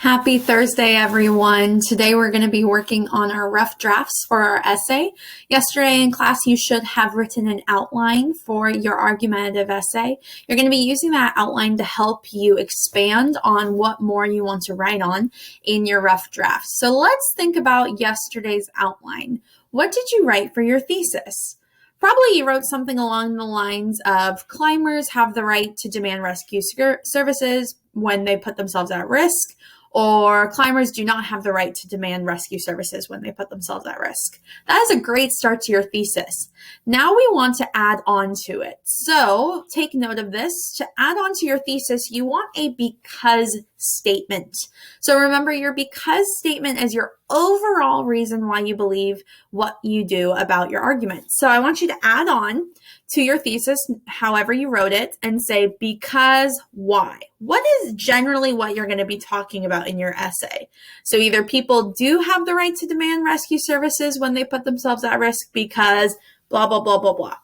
Happy Thursday, everyone. Today we're going to be working on our rough drafts for our essay. Yesterday in class, you should have written an outline for your argumentative essay. You're going to be using that outline to help you expand on what more you want to write on in your rough drafts. So let's think about yesterday's outline. What did you write for your thesis? Probably you wrote something along the lines of climbers have the right to demand rescue services when they put themselves at risk, or climbers do not have the right to demand rescue services when they put themselves at risk. That is a great start to your thesis. Now we want to add on to it. So take note of this. To add on to your thesis, you want a because statement. So remember, your because statement is your overall reason why you believe what you do about your argument. So I want you to add on to your thesis, however you wrote it, and say, because why? What is generally what you're going to be talking about in your essay? So either people do have the right to demand rescue services when they put themselves at risk because blah, blah, blah, blah, blah.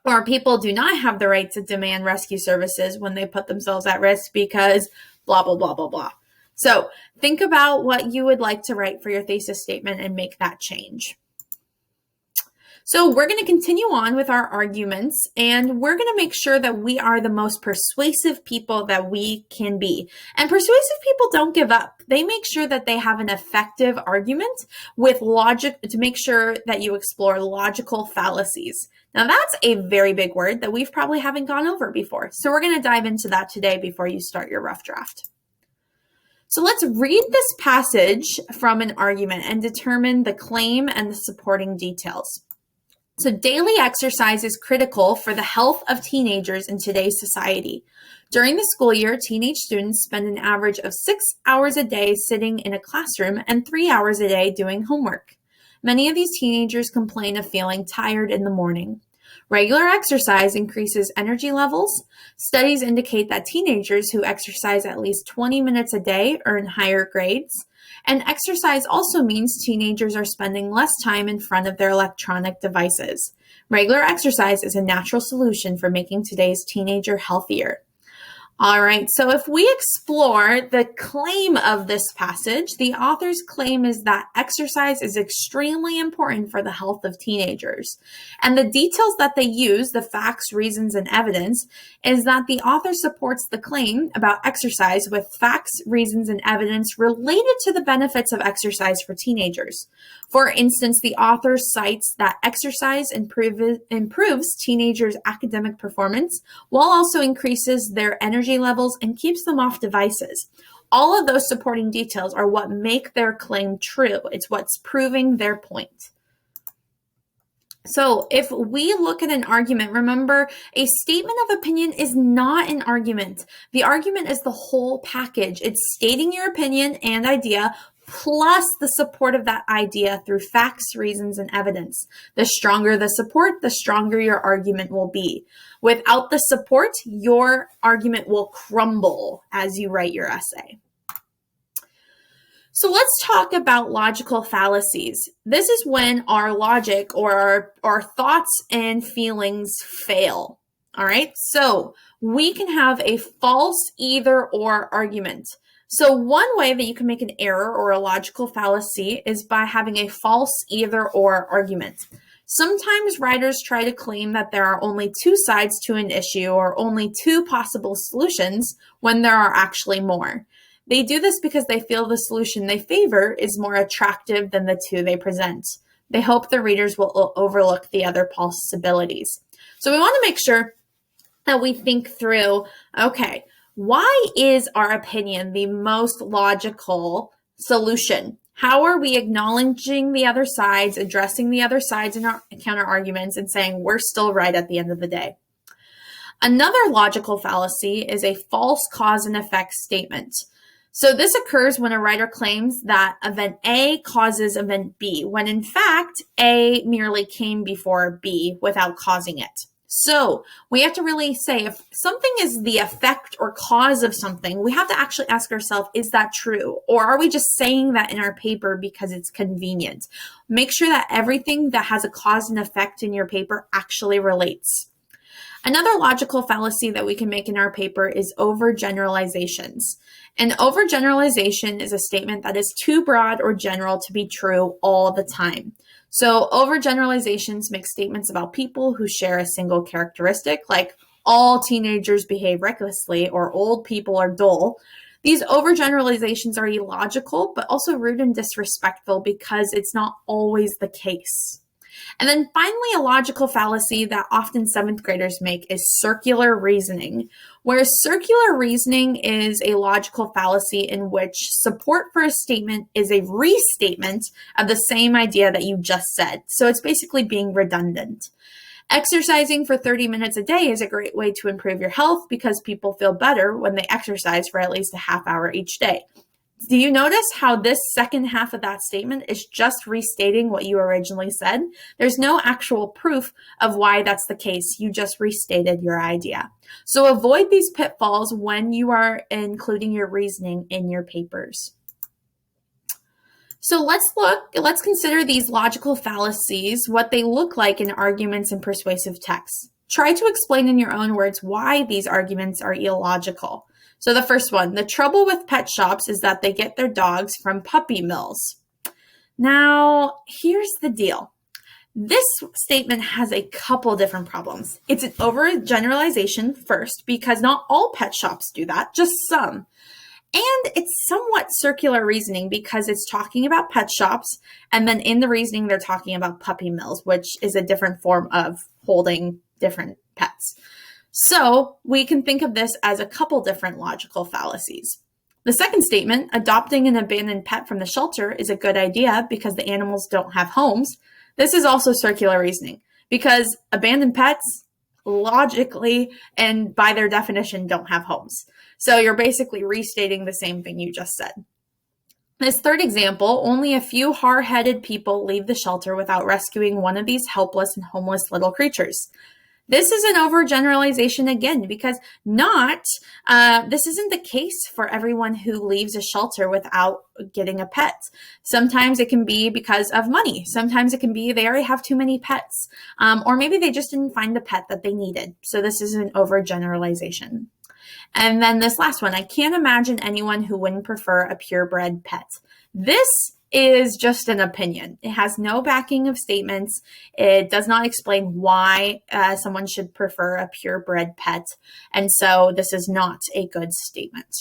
Or people do not have the right to demand rescue services when they put themselves at risk because blah, blah, blah, blah, blah. So think about what you would like to write for your thesis statement and make that change. So we're going to continue on with our arguments, and we're going to make sure that we are the most persuasive people that we can be. And persuasive people don't give up. They make sure that they have an effective argument with logic to make sure that you explore logical fallacies. Now that's a very big word that we've probably haven't gone over before. So we're going to dive into that today before you start your rough draft. So let's read this passage from an argument and determine the claim and the supporting details. So daily exercise is critical for the health of teenagers in today's society. During the school year, teenage students spend an average of 6 hours a day sitting in a classroom and 3 hours a day doing homework. Many of these teenagers complain of feeling tired in the morning. Regular exercise increases energy levels. Studies indicate that teenagers who exercise at least 20 minutes a day earn higher grades. And exercise also means teenagers are spending less time in front of their electronic devices. Regular exercise is a natural solution for making today's teenager healthier. All right, so if we explore the claim of this passage, the author's claim is that exercise is extremely important for the health of teenagers. And the details that they use, the facts, reasons, and evidence, is that the author supports the claim about exercise with facts, reasons, and evidence related to the benefits of exercise for teenagers. For instance, the author cites that exercise improves teenagers' academic performance while also increases their energy levels and keeps them off devices. All of those supporting details are what make their claim true. It's what's proving their point. So if we look at an argument, remember, a statement of opinion is not an argument. The argument is the whole package. It's stating your opinion and idea plus the support of that idea through facts, reasons, and evidence. The stronger the support, the stronger your argument will be. Without the support, your argument will crumble as you write your essay. So let's talk about logical fallacies. This is when our logic or our thoughts and feelings fail. All right, so we can have a false either or argument. So one way that you can make an error or a logical fallacy is by having a false either or argument. Sometimes writers try to claim that there are only two sides to an issue or only two possible solutions when there are actually more. They do this because they feel the solution they favor is more attractive than the two they present. They hope the readers will overlook the other possibilities. So we want to make sure that we think through, okay, why is our opinion the most logical solution? How are we acknowledging the other sides, addressing the other sides in our counter arguments, and saying we're still right at the end of the day? Another logical fallacy is a false cause and effect statement. So this occurs when a writer claims that event A causes event B, when in fact A merely came before B without causing it. So we have to really say if something is the effect or cause of something, we have to actually ask ourselves, is that true? Or are we just saying that in our paper because it's convenient? Make sure that everything that has a cause and effect in your paper actually relates. Another logical fallacy that we can make in our paper is over-generalizations. An overgeneralization is a statement that is too broad or general to be true all the time. So overgeneralizations make statements about people who share a single characteristic, like all teenagers behave recklessly or old people are dull. These overgeneralizations are illogical, but also rude and disrespectful because it's not always the case. And then finally, a logical fallacy that often seventh graders make is circular reasoning, where circular reasoning is a logical fallacy in which support for a statement is a restatement of the same idea that you just said. So it's basically being redundant. Exercising for 30 minutes a day is a great way to improve your health because people feel better when they exercise for at least a half hour each day. Do you notice how this second half of that statement is just restating what you originally said? There's no actual proof of why that's the case. You just restated your idea. So avoid these pitfalls when you are including your reasoning in your papers. So let's consider these logical fallacies, what they look like in arguments and persuasive texts. Try to explain in your own words why these arguments are illogical. So the first one, the trouble with pet shops is that they get their dogs from puppy mills. Now, here's the deal. This statement has a couple different problems. It's an overgeneralization first, because not all pet shops do that, just some. And it's somewhat circular reasoning because it's talking about pet shops, and then in the reasoning, they're talking about puppy mills, which is a different form of holding different pets. So we can think of this as a couple different logical fallacies. The second statement, adopting an abandoned pet from the shelter is a good idea because the animals don't have homes. This is also circular reasoning because abandoned pets logically and by their definition don't have homes. So you're basically restating the same thing you just said. This third example, only a few hard-headed people leave the shelter without rescuing one of these helpless and homeless little creatures. This is an overgeneralization again, because this isn't the case for everyone who leaves a shelter without getting a pet. Sometimes it can be because of money. Sometimes it can be they already have too many pets, or maybe they just didn't find the pet that they needed. So this is an overgeneralization. And then this last one, I can't imagine anyone who wouldn't prefer a purebred pet. This is just an opinion. It has no backing of statements. It does not explain why someone should prefer a purebred pet. And so this is not a good statement.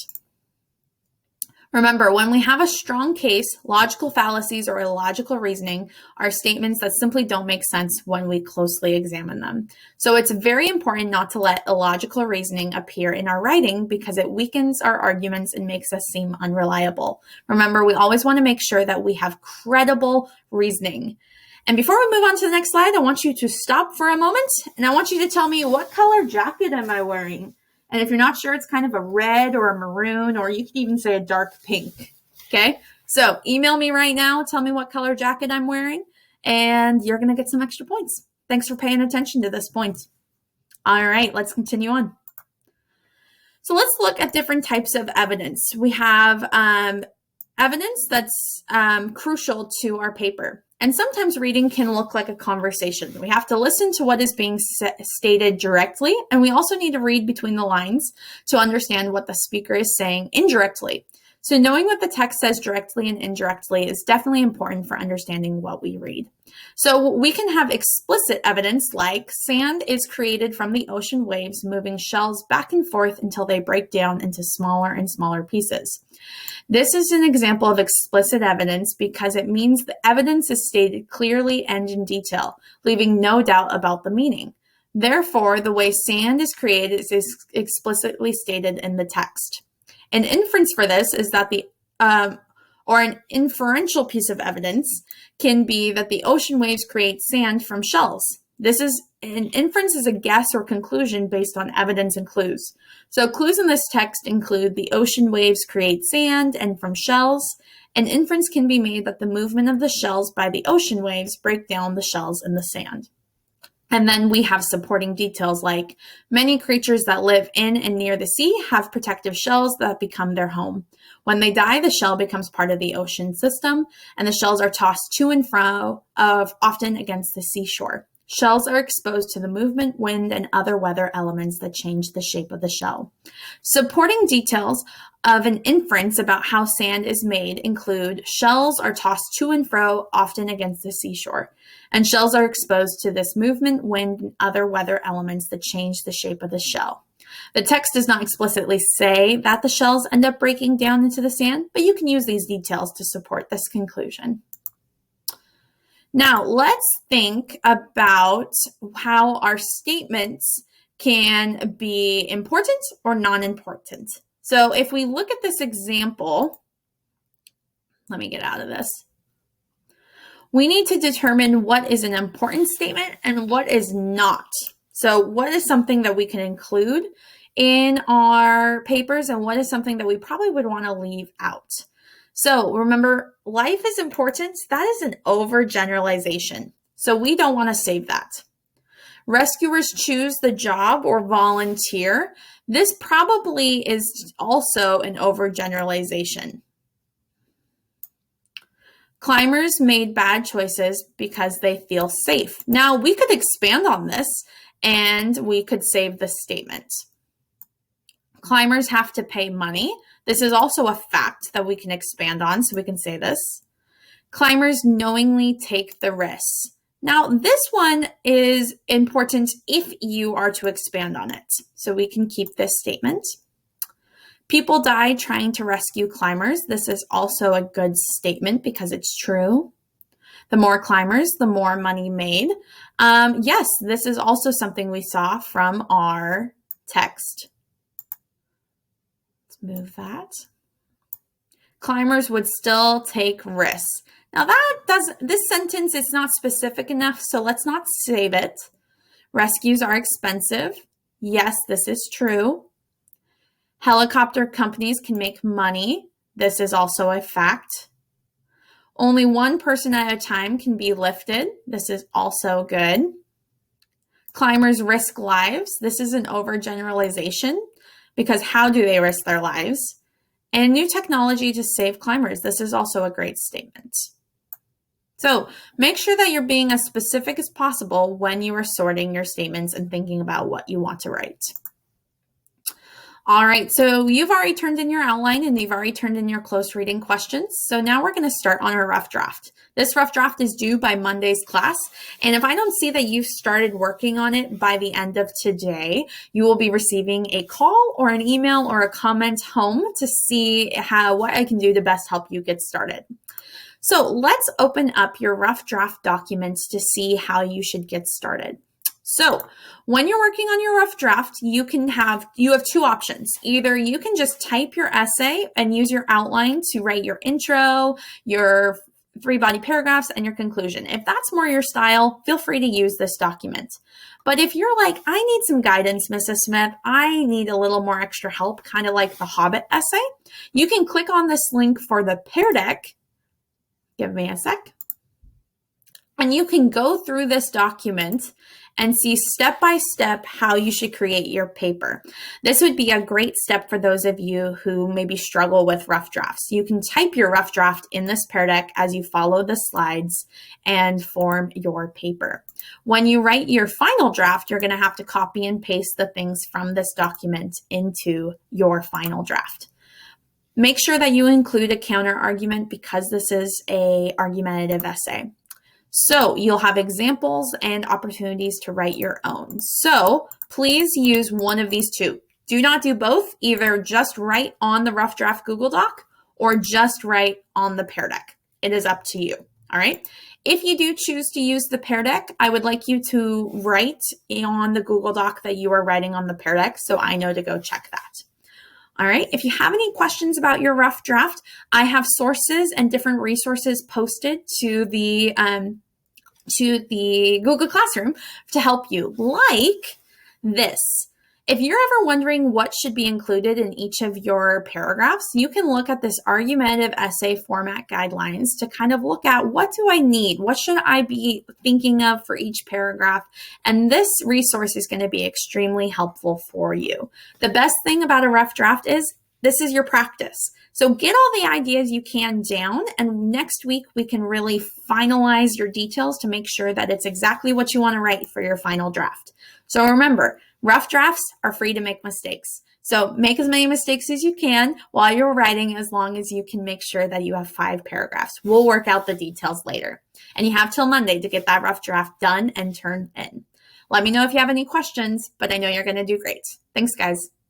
Remember, when we have a strong case, logical fallacies or illogical reasoning are statements that simply don't make sense when we closely examine them. So it's very important not to let illogical reasoning appear in our writing because it weakens our arguments and makes us seem unreliable. Remember, we always want to make sure that we have credible reasoning. And before we move on to the next slide, I want you to stop for a moment and I want you to tell me, what color jacket am I wearing? And if you're not sure, it's kind of a red or a maroon, or you can even say a dark pink. Okay, so email me right now. Tell me what color jacket I'm wearing, and you're going to get some extra points. Thanks for paying attention to this point. All right, let's continue on. So let's look at different types of evidence. We have evidence that's crucial to our paper. And sometimes reading can look like a conversation. We have to listen to what is being stated directly, and we also need to read between the lines to understand what the speaker is saying indirectly. So knowing what the text says directly and indirectly is definitely important for understanding what we read. So we can have explicit evidence like sand is created from the ocean waves moving shells back and forth until they break down into smaller and smaller pieces. This is an example of explicit evidence because it means the evidence is stated clearly and in detail, leaving no doubt about the meaning. Therefore, the way sand is created is explicitly stated in the text. An inference for this is that an inferential piece of evidence can be that the ocean waves create sand from shells. An inference is a guess or conclusion based on evidence and clues. So clues in this text include the ocean waves create sand and from shells. An inference can be made that the movement of the shells by the ocean waves break down the shells in the sand. And then we have supporting details like many creatures that live in and near the sea have protective shells that become their home. When they die, the shell becomes part of the ocean system, and the shells are tossed to and fro, often against the seashore. Shells are exposed to the movement, wind, and other weather elements that change the shape of the shell. Supporting details of an inference about how sand is made include shells are tossed to and fro, often against the seashore, and shells are exposed to this movement, wind, and other weather elements that change the shape of the shell. The text does not explicitly say that the shells end up breaking down into the sand, but you can use these details to support this conclusion. Now, let's think about how our statements can be important or non-important. So if we look at this example, let me get out of this. We need to determine what is an important statement and what is not. So what is something that we can include in our papers and what is something that we probably would want to leave out? So remember, life is important. That is an overgeneralization. So we don't want to save that. Rescuers choose the job or volunteer. This probably is also an overgeneralization. Climbers made bad choices because they feel safe. Now, we could expand on this and we could save the statement. Climbers have to pay money. This is also a fact that we can expand on, so we can say this. Climbers knowingly take the risks. Now, this one is important if you are to expand on it. So we can keep this statement. People die trying to rescue climbers. This is also a good statement because it's true. The more climbers, the more money made. Yes, this is also something we saw from our text. Let's move that. Climbers would still take risks. Now this sentence is not specific enough, so let's not save it. Rescues are expensive. Yes, this is true. Helicopter companies can make money. This is also a fact. Only one person at a time can be lifted. This is also good. Climbers risk lives. This is an overgeneralization because how do they risk their lives? And new technology to save climbers. This is also a great statement. So make sure that you're being as specific as possible when you are sorting your statements and thinking about what you want to write. All right, so you've already turned in your outline and you've already turned in your close reading questions. So now we're going to start on our rough draft. This rough draft is due by Monday's class. And if I don't see that you've started working on it by the end of today, you will be receiving a call or an email or a comment home to see what I can do to best help you get started. So let's open up your rough draft documents to see how you should get started. So when you're working on your rough draft, you have two options. Either you can just type your essay and use your outline to write your intro, your 3 body paragraphs, and your conclusion. If that's more your style, feel free to use this document. But if you're like, I need some guidance, Mrs. Smith, I need a little more extra help, kind of like the Hobbit essay, you can click on this link for the Pear Deck. Give me a sec. And you can go through this document and see step by step how you should create your paper. This would be a great step for those of you who maybe struggle with rough drafts. You can type your rough draft in this Pear Deck as you follow the slides and form your paper. When you write your final draft, you're going to have to copy and paste the things from this document into your final draft. Make sure that you include a counter argument because this is an argumentative essay. So you'll have examples and opportunities to write your own. So please use one of these two. Do not do both. Either just write on the rough draft Google Doc or just write on the Pear Deck. It is up to you. All right. If you do choose to use the Pear Deck, I would like you to write on the Google Doc that you are writing on the Pear Deck so I know to go check that. All right. If you have any questions about your rough draft, I have sources and different resources posted to the Google Classroom to help you, like this. If you're ever wondering what should be included in each of your paragraphs, you can look at this argumentative essay format guidelines to kind of look at what do I need? What should I be thinking of for each paragraph? And this resource is going to be extremely helpful for you. The best thing about a rough draft is this is your practice. So get all the ideas you can down, and next week we can really finalize your details to make sure that it's exactly what you want to write for your final draft. So remember, rough drafts are free to make mistakes. So make as many mistakes as you can while you're writing, as long as you can make sure that you have 5 paragraphs. We'll work out the details later. And you have till Monday to get that rough draft done and turned in. Let me know if you have any questions, but I know you're going to do great. Thanks, guys.